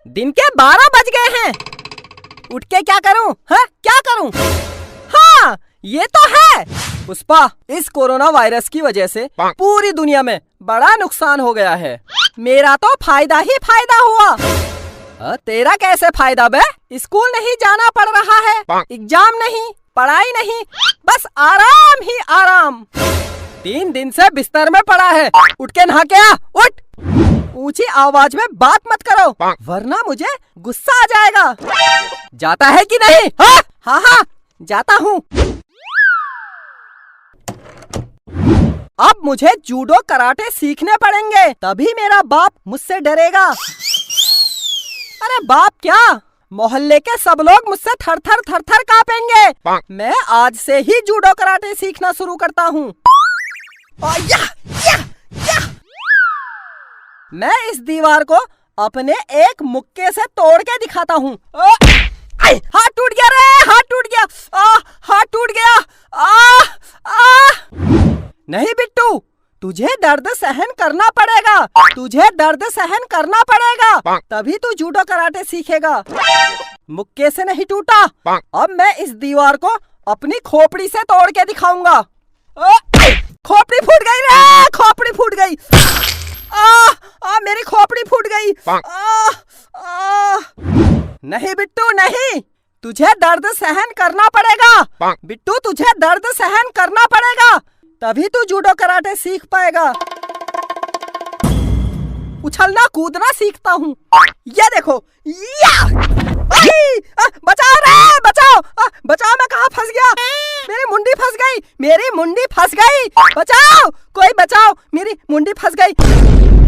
दिन के 12 बज गए हैं। उठ के क्या करूं? हाँ, क्या करूं? हाँ, ये तो है पुष्पा, इस कोरोना वायरस की वजह से पूरी दुनिया में बड़ा नुकसान हो गया है। मेरा तो फायदा ही फायदा हुआ। तेरा कैसे फायदा बे? स्कूल नहीं जाना पड़ रहा है, एग्जाम नहीं, पढ़ाई नहीं, बस आराम ही आराम। 3 दिन से बिस्तर में पड़ा है। उठ के नहा के आ, उठ। ऊंची आवाज में बात मत करो वरना मुझे गुस्सा आ जाएगा। जाता है कि नहीं? हाँ हाँ हाँ, जाता हूँ। अब मुझे जूडो कराटे सीखने पड़ेंगे, तभी मेरा बाप मुझसे डरेगा। अरे बाप क्या, मोहल्ले के सब लोग मुझसे थर थर कांपेंगे। मैं आज से ही जूडो कराटे सीखना शुरू करता हूँ। मैं इस दीवार को अपने एक मुक्के से तोड़ के दिखाता हूँ। हाथ टूट गया रे, हाथ टूट गया, हाथ टूट गया। नहीं बिट्टू, तुझे दर्द सहन करना पड़ेगा, तुझे दर्द सहन करना पड़ेगा, तभी तू जूडो कराटे सीखेगा। मुक्के से नहीं टूटा, अब मैं इस दीवार को अपनी खोपड़ी से तोड़ के दिखाऊंगा। खोपड़ी फूट गई रे, खोपड़ी फूट गई। मेरी खोपड़ी फूट गई। नहीं बिट्टू नहीं, तुझे दर्द सहन करना पड़ेगा। बिट्टू, तुझे दर्द सहन करना पड़ेगा, तभी तू जूडो कराटे सीख पाएगा। उछलना कूदना सीखता हूँ। ये देखो, या! बचाओ रे, बचाओ, बचाओ, मैं कहाँ फंस गया? मेरी मुंडी फंस गई, मेरी मुंडी फंस गई। बचाओ, कोई बचाओ, मेरी मुंडी फंस गई।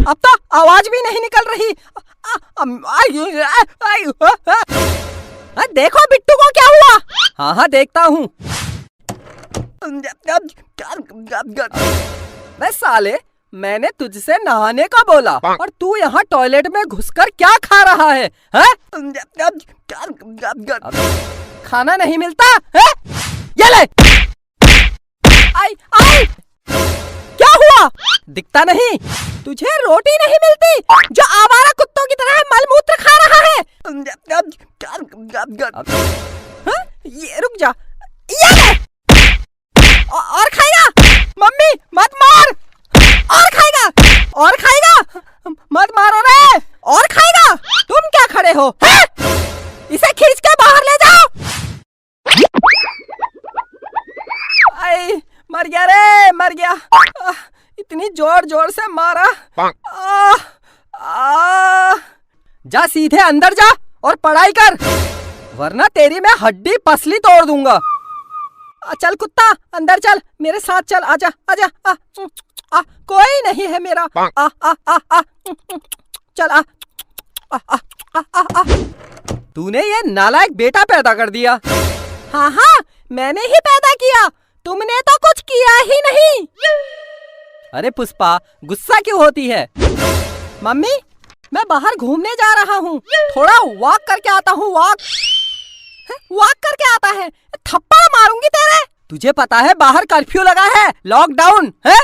अब तो आवाज भी नहीं निकल रही। देखो बिट्टू को क्या हुआ? हाँ हाँ देखता हूँ। बस साले, मैंने तुझसे नहाने का बोला और तू यहाँ टॉयलेट में घुसकर क्या खा रहा है? खाना नहीं मिलता है? ये ले। आई आई, क्या हुआ? दिखता नहीं? तुझे रोटी नहीं मिलती जो आवारा कुत्तों की तरह मलमूत्र खा रहा है? ये रुक जा, ये ले। और खाएगा? मम्मी मत मार। और खाएगा, और खाएगा, मत मारो रे। और खाएगा? तुम क्या खड़े हो? है? इसे खींच के बाहर ले जाओ। आई, मर गया रे, मर गया। इतनी जोर जोर से मारा। जा सीधे अंदर जा और पढ़ाई कर, वरना तेरी मैं हड्डी पसली तोड़ दूंगा। चल कुत्ता, अंदर चल, मेरे साथ चल, आजा आजा। कोई नहीं है मेरा। चल तूने ये नालायक बेटा पैदा कर दिया। हाँ हाँ, मैंने ही पैदा किया, तुमने तो कुछ किया ही नहीं। अरे पुष्पा, गुस्सा क्यों होती है? मम्मी, मैं बाहर घूमने जा रहा हूँ, थोड़ा वॉक करके आता हूँ। वॉक करके आता है? थप्पड़ मारूंगी तेरे। तुझे पता है बाहर कर्फ्यू लगा है, लॉकडाउन है,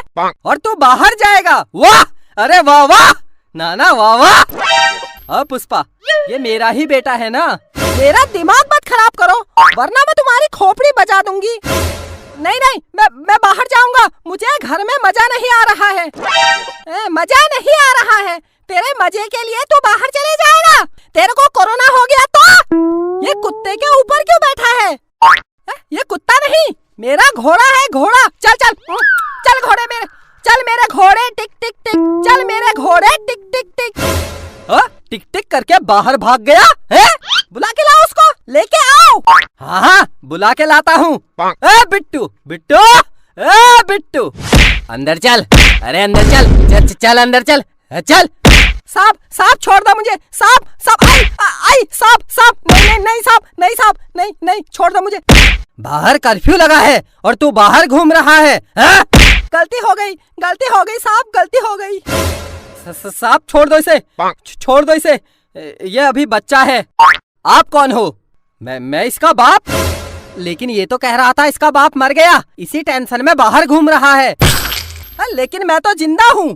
और तू बाहर जाएगा? वाह, अरे वाह वाह, नाना वाह वाह। अब पुष्पा, ये मेरा ही बेटा है ना? मेरा दिमाग मत खराब करो, वरना मैं तुम्हारी खोपड़ी बजा दूंगी। नहीं नहीं, मैं बाहर जाऊंगा, मुझे घर में मजा नहीं आ रहा है। मजा नहीं आ रहा है? तेरे मजे के लिए तू बाहर चले जाएगा? तेरे को कोरोना हो गया तो? ये कुत्ते के ऊपर क्यों बैठा है? ये कुत्ता नहीं, मेरा घोड़ा है, घोड़ा। चल चल चल घोड़े मेरे, चल मेरे घोड़े, टिक टिक टिक, चल मेरे घोड़े, टिक टिक टिक। टिक टिक करके बाहर भाग गया है? बुला के लाओ उसको, लेके आओ। हाँ हाँ, बुला के लाता हूँ। बिट्टू बिट्टू, बिट्टू अंदर चल। अरे अंदर चल, चल चल अंदर चल, चल। सांप सांप, छोड़ दो मुझे। सांप सांप, आई आई, सांप सांप, नहीं नहीं नहीं, सांप नहीं, सांप नहीं नहीं, छोड़ दो मुझे। बाहर कर्फ्यू लगा है और तू बाहर घूम रहा है? गलती हो गई, गलती हो गई साहब, गलती हो गई। सांप छोड़ दो इसे, छोड़ दो इसे, ये अभी बच्चा है। आप कौन हो? मैं इसका बाप। लेकिन ये तो कह रहा था इसका बाप मर गया, इसी टेंशन में बाहर घूम रहा है। लेकिन मैं तो जिंदा हूँ।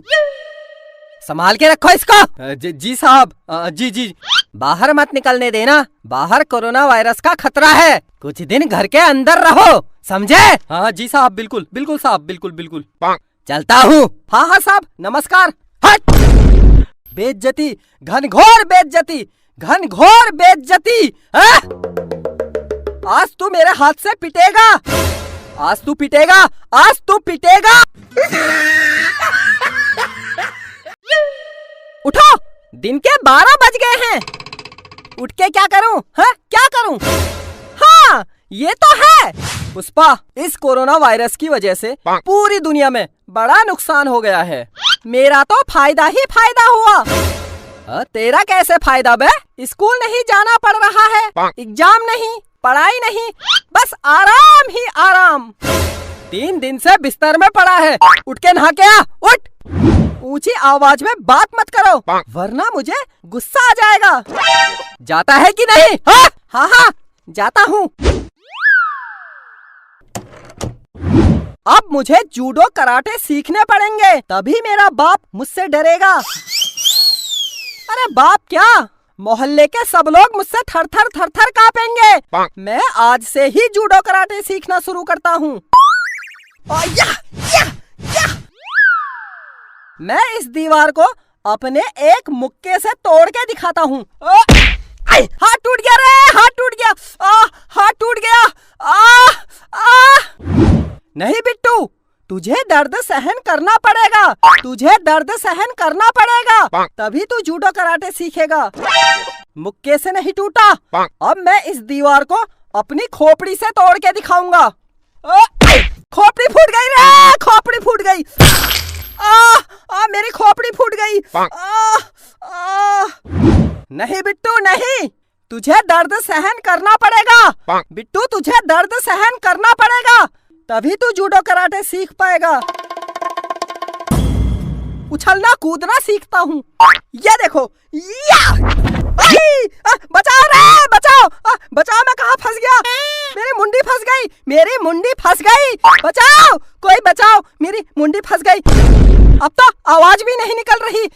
संभाल के रखो इसको। जी साहब, जी जी। बाहर मत निकलने देना, बाहर कोरोना वायरस का खतरा है। कुछ दिन घर के अंदर रहो, समझे? हाँ जी साहब, बिल्कुल बिल्कुल साहब, बिल्कुल बिल्कुल। चलता हूँ। हाँ हाँ साहब, नमस्कार। हट! बेइज्जती, घनघोर बेइज्जती, घनघोर बेइज्जती। आज तू मेरे हाथ से पिटेगा, आज तू पिटेगा, आज तू पिटेगा। उठो, दिन के 12 बज गए हैं। उठ के क्या करूं? हाँ, क्या करूं? हाँ, ये तो है पुष्पा, इस कोरोना वायरस की वजह से पूरी दुनिया में बड़ा नुकसान हो गया है। मेरा तो फायदा ही फायदा हुआ। तेरा कैसे फायदा बे? स्कूल नहीं जाना पड़ रहा है, एग्जाम नहीं, पढ़ाई नहीं, बस आराम ही आराम। 3 दिन से बिस्तर में पड़ा है। उठ के नहा के आ, उठ। ऊंची आवाज में बात मत करो, वरना मुझे गुस्सा आ जाएगा। जाता है कि नहीं? हाँ हाँ हाँ, जाता हूँ। अब मुझे जूडो कराटे सीखने पड़ेंगे, तभी मेरा बाप मुझसे डरेगा। अरे बाप क्या, मोहल्ले के सब लोग मुझसे थर थर कांपेंगे। मैं आज से ही जूडो कराटे सीखना शुरू करता हूँ। मैं इस दीवार को अपने एक मुक्के से तोड़ के दिखाता हूँ। हाथ टूट गया रे, हाथ टूट गया, हाथ टूट गया। नहीं बिट्टू, तुझे दर्द सहन करना पड़ेगा, तुझे दर्द सहन करना पड़ेगा, तभी तू जूडो कराटे सीखेगा। मुक्के से नहीं टूटा, अब मैं इस दीवार को अपनी खोपड़ी से तोड़ के दिखाऊंगा। खोपड़ी फूट गई रे, खोपड़ी फूट गई। मेरी खोपड़ी फूट गई। नहीं बिट्टू नहीं, तुझे दर्द सहन करना पड़ेगा। बिट्टू, तुझे दर्द सहन करना पड़ेगा, तभी तू जूडो कराटे सीख पाएगा। उछलना कूदना सीखता हूँ, ये देखो। बचाओ रे, बचाओ, बचाओ, मैं कहाँ फंस गया? मेरी मुंडी फंस गई, मेरी मुंडी फंस गई। बचाओ, कोई बचाओ, मेरी मुंडी फंस गई। अब तो आवाज भी नहीं निकल रही।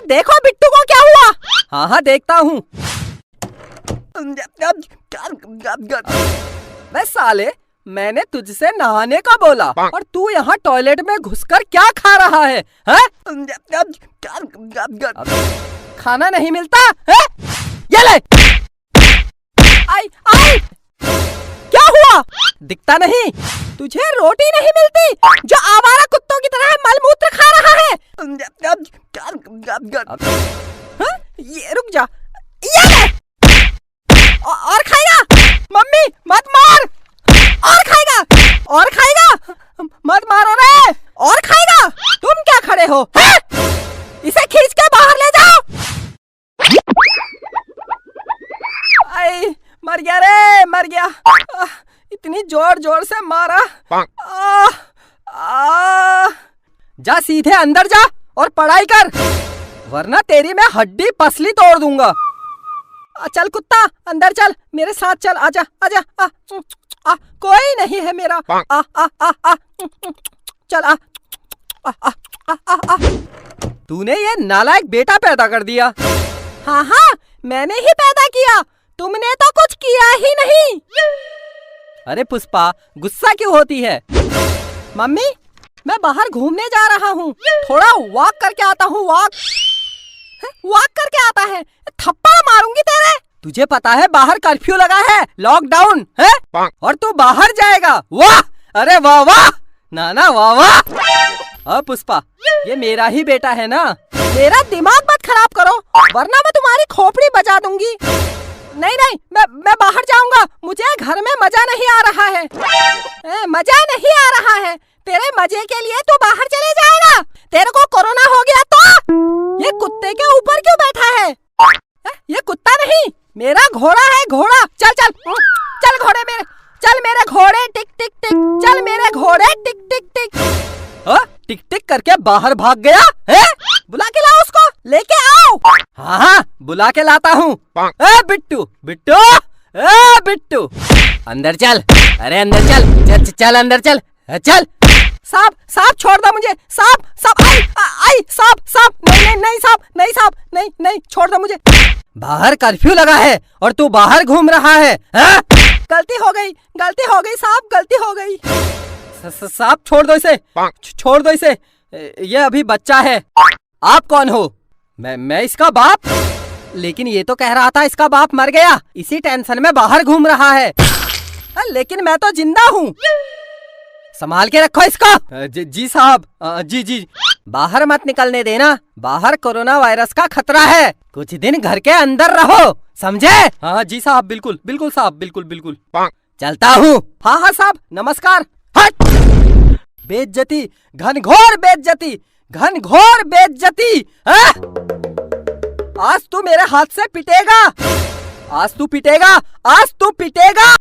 देखो बिट्टू को क्या हुआ? हाँ हाँ, देखता हूँ। बे साले, मैंने तुझसे नहाने का बोला और तू यहाँ टॉयलेट में घुसकर क्या खा रहा है? खाना नहीं मिलता है? ये ले। आई आई, क्या हुआ? दिखता नहीं? तुझे रोटी नहीं मिलती जो आवारा कुत्तों की तरह मलमूत्र खा रहा है? ये रुक जा, ये ले। और खाएगा? मम्मी मत मार। और खाएगा, और खाएगा, मत मारो रे। और खाएगा? तुम क्या खड़े हो? है? इसे खींच के बाहर ले जाओ। आई, मर गया रे, मर गया। इतनी जोर जोर से मारा। जा सीधे अंदर जा और पढ़ाई कर, वरना तेरी मैं हड्डी पसली तोड़ दूंगा। चल कुत्ता, अंदर चल, मेरे साथ चल, आजा आजा। कोई नहीं है मेरा। चल तूने ये नालायक बेटा पैदा कर दिया। हाँ हाँ, मैंने ही पैदा किया, तुमने तो कुछ किया ही नहीं। अरे पुष्पा, गुस्सा क्यों होती है? मम्मी, मैं बाहर घूमने जा रहा हूँ, थोड़ा वॉक करके आता हूँ। वॉक करके आता है? थप्पड़ मारूंगी तेरे। तुझे पता है बाहर कर्फ्यू लगा है, लॉकडाउन है, और तू बाहर जाएगा? वाह, अरे वाह वाह, नाना वाह वाह। पुष्पा, ये मेरा ही बेटा है ना? मेरा दिमाग मत खराब करो, वरना मैं तुम्हारी खोपड़ी बजा दूंगी। नहीं नहीं, मैं बाहर जाऊंगा, मुझे घर में मजा नहीं आ रहा है। मजा नहीं आ रहा है? तेरे मजे के लिए तू बाहर चले जाएगा? तेरे को कोरोना हो गया तो? ये कुत्ते के ऊपर क्यों बैठा है? ये कुत्ता नहीं, मेरा घोड़ा है, घोड़ा। चल चल चल घोड़े मेरे, चल मेरे घोड़े, टिक टिक टिक, चल मेरे घोड़े, टिक टिक टिक। टिक टिक करके बाहर भाग गया है? बुला के लाओ उसको, लेके आओ। हाँ हाँ, बुला के लाता हूँ। बिट्टू बिट्टू, बिट्टू अंदर चल। अरे अंदर चल, चल चल अंदर चल, चल। साहब साहब, छोड़ दो मुझे, साहब साहब। आई आई नहीं साहब साहब, नहीं नहीं नहीं साहब, नहीं साहब, नहीं नहीं, छोड़ दो मुझे। बाहर कर्फ्यू लगा है और तू बाहर घूम रहा है, हाँ? गलती हो गई साहब, गलती हो गई। साहब छोड़ दो इसे, छोड़ दो इसे, ये अभी बच्चा है। आप कौन हो? मैं इसका बाप। लेकिन ये तो कह रहा था इसका बाप मर गया, इसी टेंशन में बाहर घूम रहा है। लेकिन मैं तो जिंदा हूँ। संभाल के रखो इसको। जी साहब, जी जी। बाहर मत निकलने देना, बाहर कोरोना वायरस का खतरा है। कुछ दिन घर के अंदर रहो, समझे? हाँ जी साहब, बिल्कुल बिल्कुल साहब, बिल्कुल बिल्कुल। चलता हूँ। हाँ हाँ साहब, नमस्कार। हट! बेइज्जती, घनघोर बेइज्जती, घनघोर बेइज्जती। आज तू मेरे हाथ से पिटेगा, आज तू पिटेगा, आज तू पिटेगा।